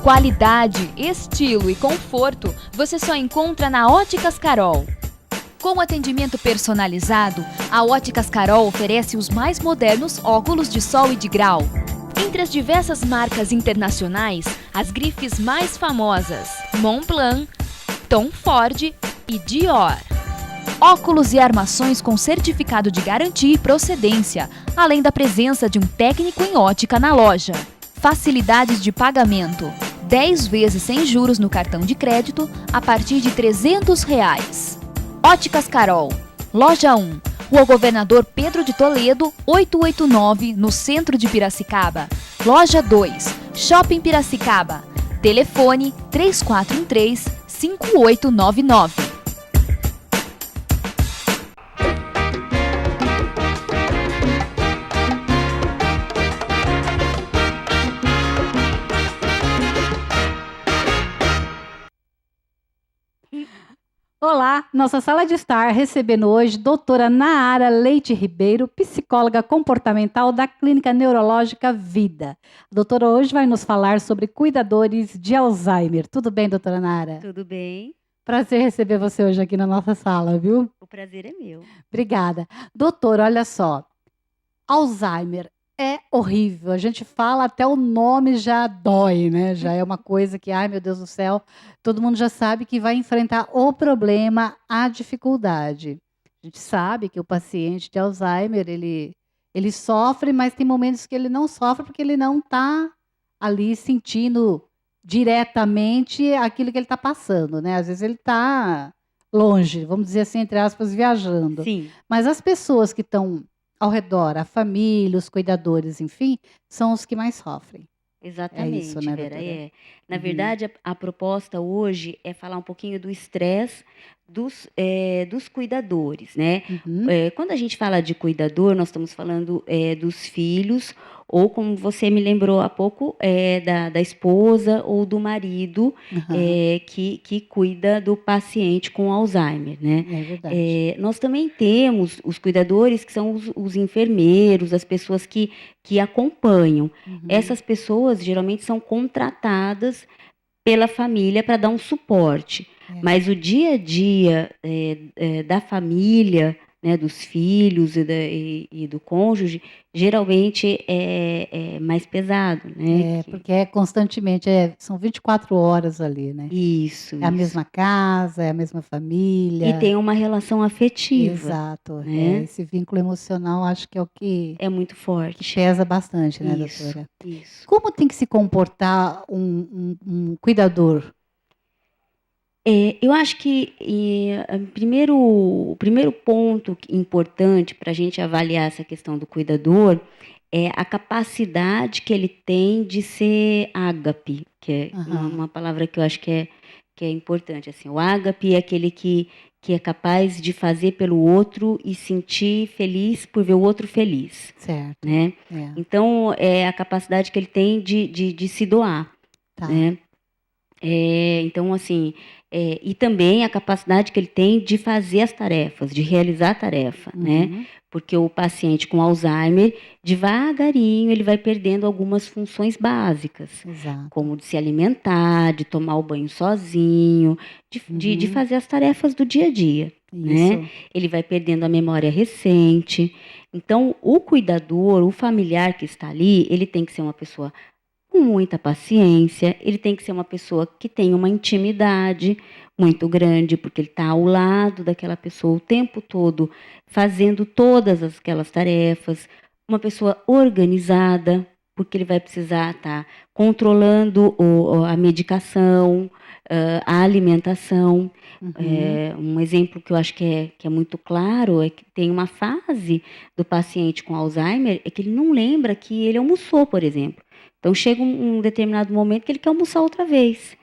Qualidade, estilo e conforto você só encontra na Óticas Carol. Com atendimento personalizado, a Óticas Carol oferece os mais modernos óculos de sol e de grau. Entre as diversas marcas internacionais, as grifes mais famosas: Montblanc, Tom Ford e Dior. Óculos e armações com certificado de garantia e procedência, além da presença de um técnico em ótica na loja. Facilidades de pagamento: 10 vezes sem juros no cartão de crédito a partir de R$ 300. Óticas Carol, Loja 1, Rua Governador Pedro de Toledo, 889, no centro de Piracicaba. Loja 2, Shopping Piracicaba. Telefone 3413-5899. Olá, nossa sala de estar recebendo hoje doutora Naara Leite Ribeiro, psicóloga comportamental da Clínica Neurológica Vida. A doutora hoje vai nos falar sobre cuidadores de Alzheimer. Tudo bem, doutora Naara? Tudo bem. Prazer receber você hoje aqui na nossa sala, viu? O prazer é meu. Obrigada. Doutora, olha só, Alzheimer é horrível. A gente fala, até o nome já dói, né? Já é uma coisa que, ai meu Deus do céu, todo mundo já sabe que vai enfrentar o problema, a dificuldade. A gente sabe que o paciente de Alzheimer, ele sofre, mas tem momentos que ele não sofre porque ele não está ali sentindo diretamente aquilo que ele está passando, né? Às vezes ele está longe, vamos dizer assim, entre aspas, viajando. Sim. Mas as pessoas que estão ao redor, a família, os cuidadores, enfim, são os que mais sofrem. Exatamente, É isso, né, Vera? doutora? Na verdade, a proposta hoje é falar um pouquinho do estresse dos cuidadores, né? Uhum. Quando a gente fala de cuidador, nós estamos falando dos filhos, ou como você me lembrou há pouco, da esposa ou do marido Uhum. que cuida do paciente com Alzheimer, né? É verdade. Nós também temos os cuidadores, que são os enfermeiros, as pessoas que acompanham. Uhum. Essas pessoas geralmente são contratadas pela família para dar um suporte. É. Mas o dia a dia da família, né, dos filhos e do cônjuge, geralmente é mais pesado, né? Porque é constantemente, são 24 horas ali, né? Isso, É a isso. mesma casa, é a mesma família. E tem uma relação afetiva. Exato. Né? Esse vínculo emocional, acho que é o que É muito forte. pesa bastante, né, Isso, doutora? isso. Como tem que se comportar um cuidador? Eu acho que o primeiro ponto importante para a gente avaliar essa questão do cuidador é a capacidade que ele tem de ser ágape, que é uma palavra que eu acho que é importante. Assim, o ágape é aquele que é capaz de fazer pelo outro e sentir feliz por ver o outro feliz. Certo. Né? Então, é a capacidade que ele tem de se doar. Tá. Né? Então, assim, e também a capacidade que ele tem de fazer as tarefas, de realizar a tarefa, né? Porque o paciente com Alzheimer, devagarinho, ele vai perdendo algumas funções básicas. Exato. Como de se alimentar, de tomar o banho sozinho, de fazer as tarefas do dia a dia. Né? Ele vai perdendo a memória recente. Então, o cuidador, o familiar que está ali, ele tem que ser uma pessoa com muita paciência, ele tem que ser uma pessoa que tem uma intimidade muito grande, porque ele está ao lado daquela pessoa o tempo todo, fazendo todas aquelas tarefas, uma pessoa organizada, porque ele vai precisar estar controlando a medicação, a alimentação. Um exemplo que eu acho que é muito claro é que tem uma fase do paciente com Alzheimer é que ele não lembra que ele almoçou, por exemplo. Então, chega um determinado momento que ele quer almoçar outra vez.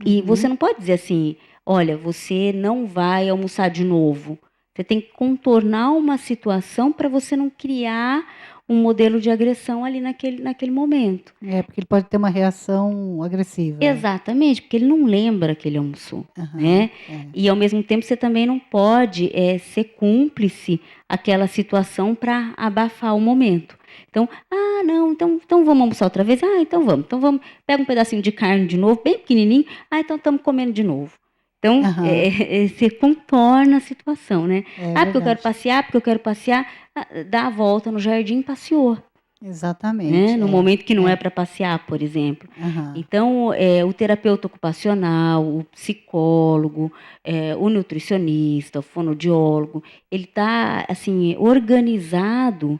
E você não pode dizer assim, olha, você não vai almoçar de novo. Você tem que contornar uma situação para você não criar um modelo de agressão ali naquele momento. Porque ele pode ter uma reação agressiva. Exatamente, porque ele não lembra que ele almoçou, né? E ao mesmo tempo você também não pode ser cúmplice àquela situação para abafar o momento. Então, não, então vamos almoçar outra vez? Então vamos, pega um pedacinho de carne de novo, bem pequenininho, então estamos comendo de novo. Então, você contorna a situação, né? Porque eu quero passear, dá a volta no jardim, passeou. Exatamente. Né? No momento que não é para passear, por exemplo. Então, o terapeuta ocupacional, o psicólogo, o nutricionista, o fonoaudiólogo, ele está assim, organizado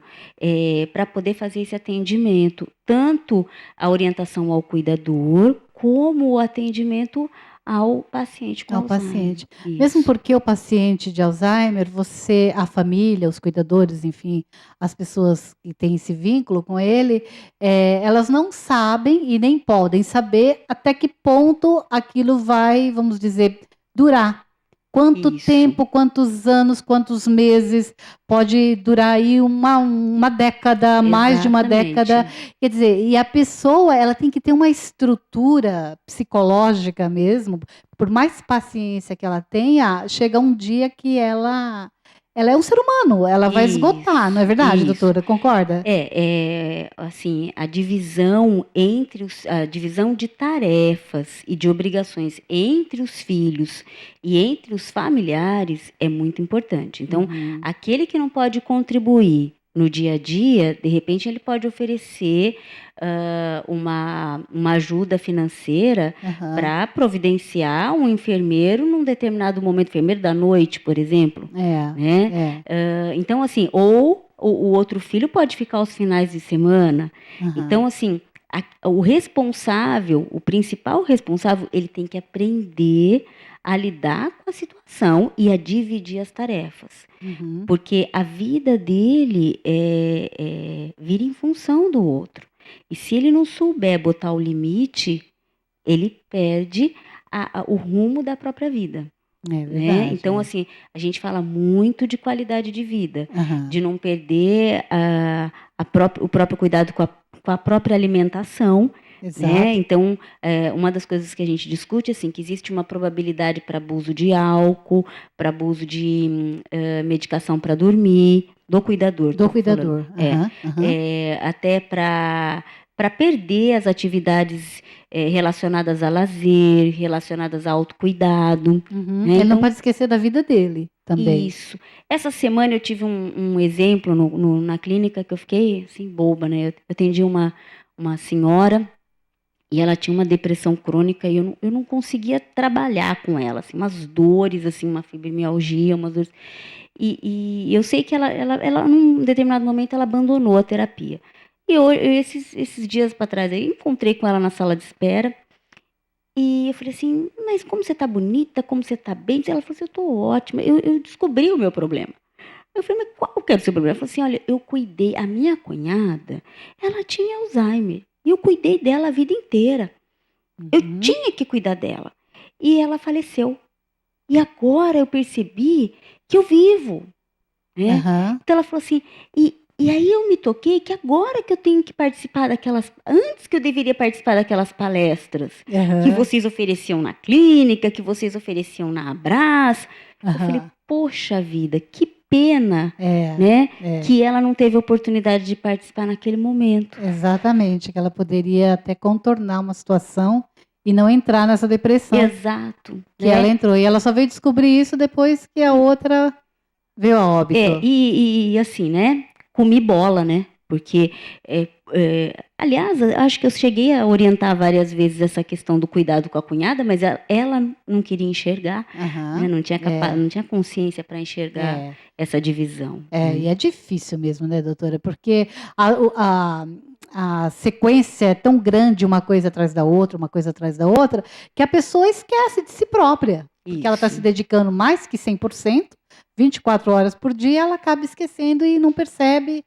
para poder fazer esse atendimento, tanto a orientação ao cuidador, como o atendimento ao paciente com Alzheimer. Paciente. Mesmo porque o paciente de Alzheimer, a família, os cuidadores, enfim, as pessoas que têm esse vínculo com ele, elas não sabem e nem podem saber até que ponto aquilo vai, vamos dizer, durar. Quanto tempo, quantos anos, quantos meses, pode durar aí uma década, mais de uma década. Quer dizer, e a pessoa, ela tem que ter uma estrutura psicológica mesmo, por mais paciência que ela tenha, chega um dia que ela é um ser humano, ela vai esgotar, não é verdade, doutora? Concorda? Assim, a divisão de tarefas e de obrigações entre os filhos e entre os familiares é muito importante. Então, aquele que não pode contribuir no dia a dia, de repente ele pode oferecer uma ajuda financeira para providenciar um enfermeiro num determinado momento, enfermeiro da noite, por exemplo. Né? Então, assim, ou o outro filho pode ficar aos finais de semana. Então, assim, o principal responsável, ele tem que aprender a lidar com a situação e a dividir as tarefas. Porque a vida dele vira em função do outro. E se ele não souber botar o limite, ele perde o rumo da própria vida. Né? Então, assim, a gente fala muito de qualidade de vida, de não perder o próprio cuidado com a própria alimentação. Né? Então, uma das coisas que a gente discute assim, que existe uma probabilidade para abuso de álcool, para abuso de medicação para dormir, do cuidador. Até para perder as atividades relacionadas a lazer, relacionadas a autocuidado. Né? Ele não pode esquecer da vida dele também. Isso. Essa semana eu tive um exemplo na clínica que eu fiquei assim, boba, né? Eu atendi uma senhora e ela tinha uma depressão crônica e eu não conseguia trabalhar com ela, assim, umas dores, assim, uma fibromialgia, umas dores. E eu sei que ela, num determinado momento, ela abandonou a terapia. E esses dias para trás, eu encontrei com ela na sala de espera e eu falei assim, mas como você tá bonita, como você tá bem? Ela falou assim, eu tô ótima, eu descobri o meu problema. Eu falei, mas qual que era o seu problema? Ela falou assim, olha, eu cuidei, a minha cunhada, ela tinha Alzheimer, e eu cuidei dela a vida inteira. Eu tinha que cuidar dela. E ela faleceu. E agora eu percebi que eu vivo. Né? Então ela falou assim, e aí eu me toquei que agora que eu tenho que participar antes que eu deveria participar daquelas palestras que vocês ofereciam na clínica, que vocês ofereciam na Abras. Eu falei, poxa vida, que pena, né? Que ela não teve oportunidade de participar naquele momento. Exatamente, que ela poderia até contornar uma situação e não entrar nessa depressão. Exato. Que ela entrou. E ela só veio descobrir isso depois que a outra veio a óbito. E assim, né? Comi bola, né? Porque, aliás, acho que eu cheguei a orientar várias vezes essa questão do cuidado com a cunhada, mas ela não queria enxergar, né? Não tinha consciência para enxergar essa divisão. E é difícil mesmo, né, doutora? Porque a sequência é tão grande, uma coisa atrás da outra, que a pessoa esquece de si própria. Porque ela está se dedicando mais que 100%, 24 horas por dia, ela acaba esquecendo e não percebe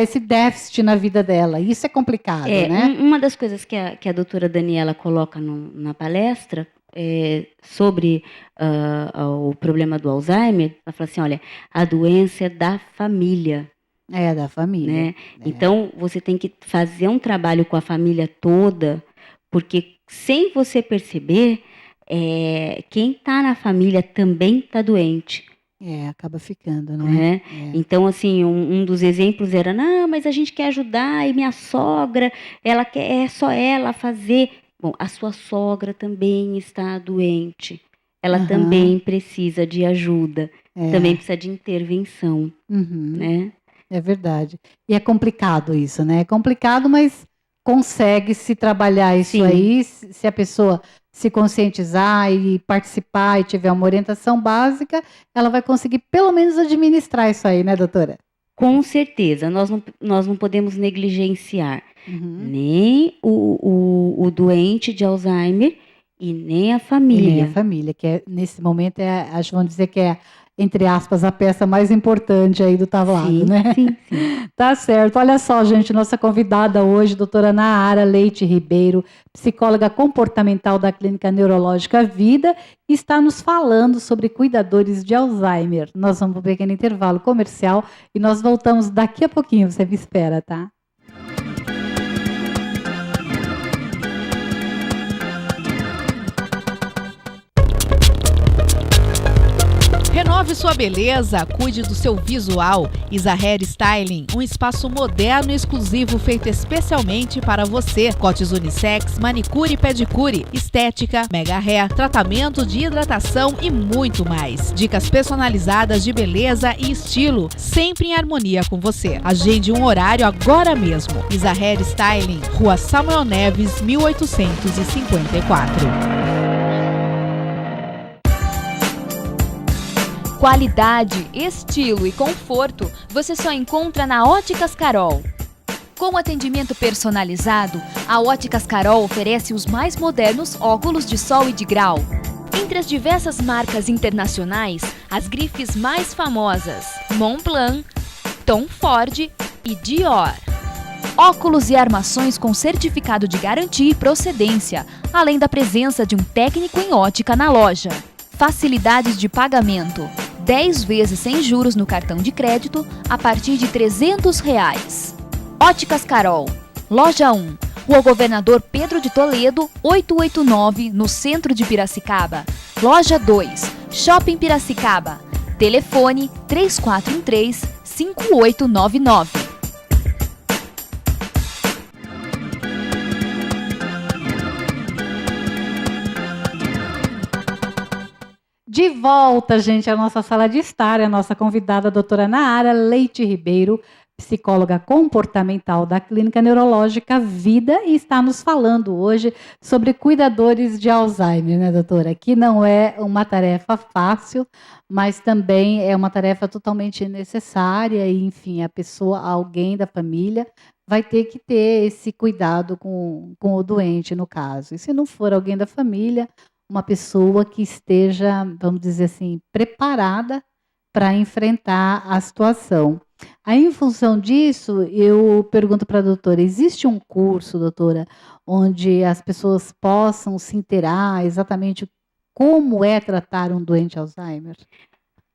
esse déficit na vida dela. Isso é complicado, né? Uma das coisas que a doutora Daniela coloca na palestra sobre o problema do Alzheimer, ela fala assim, olha, a doença é da família. É, da família. né? É. Então, você tem que fazer um trabalho com a família toda, porque sem você perceber, quem está na família também está doente. Acaba ficando, não é? Né? Então, assim, um dos exemplos era, não, mas a gente quer ajudar, e minha sogra, ela quer, é só ela fazer. Bom, a sua sogra também está doente. Ela também precisa de ajuda, também precisa de intervenção, né? É verdade. E é complicado isso, né? É complicado, mas consegue se trabalhar isso Sim. aí, se a pessoa se conscientizar e participar e tiver uma orientação básica, ela vai conseguir pelo menos administrar isso aí, né, doutora? Com certeza, nós não podemos negligenciar nem o doente de Alzheimer e nem a família. E nem a família, que nesse momento acho que vamos dizer que entre aspas, a peça mais importante aí do tablado, né? Sim. Tá certo. Olha só, gente, nossa convidada hoje, doutora Nahara Leite Ribeiro, psicóloga comportamental da Clínica Neurológica Vida, está nos falando sobre cuidadores de Alzheimer. Nós vamos para um pequeno intervalo comercial e nós voltamos daqui a pouquinho, você me espera, tá? Renove sua beleza, cuide do seu visual. Isa Hair Styling, um espaço moderno e exclusivo feito especialmente para você. Cotes unissex, manicure e pedicure, estética, mega hair, tratamento de hidratação e muito mais. Dicas personalizadas de beleza e estilo, sempre em harmonia com você. Agende um horário agora mesmo. Isa Hair Styling, Rua Samuel Neves, 1854. Qualidade, estilo e conforto você só encontra na Óticas Carol. Com atendimento personalizado, a Óticas Carol oferece os mais modernos óculos de sol e de grau. Entre as diversas marcas internacionais, as grifes mais famosas: Montblanc, Tom Ford e Dior. Óculos e armações com certificado de garantia e procedência, além da presença de um técnico em ótica na loja. Facilidades de pagamento: 10 vezes sem juros no cartão de crédito a partir de R$300. Óticas Carol, Loja 1, Rua Governador Pedro de Toledo, 889, no centro de Piracicaba. Loja 2, Shopping Piracicaba. Telefone 3413-5899. De volta, gente, à nossa sala de estar, a nossa convidada, a doutora Nahara Leite Ribeiro, psicóloga comportamental da Clínica Neurológica Vida, e está nos falando hoje sobre cuidadores de Alzheimer, né, doutora? Que não é uma tarefa fácil, mas também é uma tarefa totalmente necessária e, enfim, a pessoa, alguém da família, vai ter que ter esse cuidado com o doente, no caso. E se não for alguém da família, uma pessoa que esteja, vamos dizer assim, preparada para enfrentar a situação. Aí, em função disso, eu pergunto para a doutora, existe um curso, doutora, onde as pessoas possam se inteirar exatamente como é tratar um doente Alzheimer?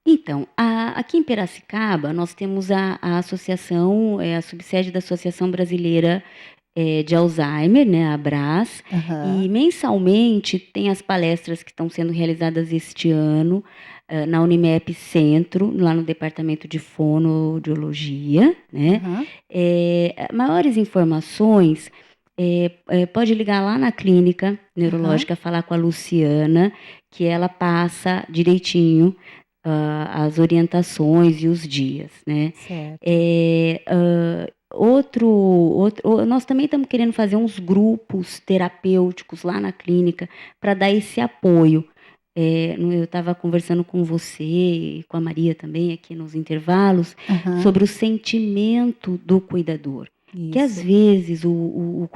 Então, aqui em Piracicaba, nós temos a associação, a subsede da Associação Brasileira de Alzheimer, né, a ABRAS, e mensalmente tem as palestras que estão sendo realizadas este ano na Unimep Centro, lá no departamento de fonoaudiologia, né? Maiores informações, pode ligar lá na clínica neurológica, falar com a Luciana, que ela passa direitinho as orientações e os dias, né? Certo. Nós também estamos querendo fazer uns grupos terapêuticos lá na clínica para dar esse apoio. Eu estava conversando com você e com a Maria também aqui nos intervalos sobre o sentimento do cuidador. Isso. Que às vezes o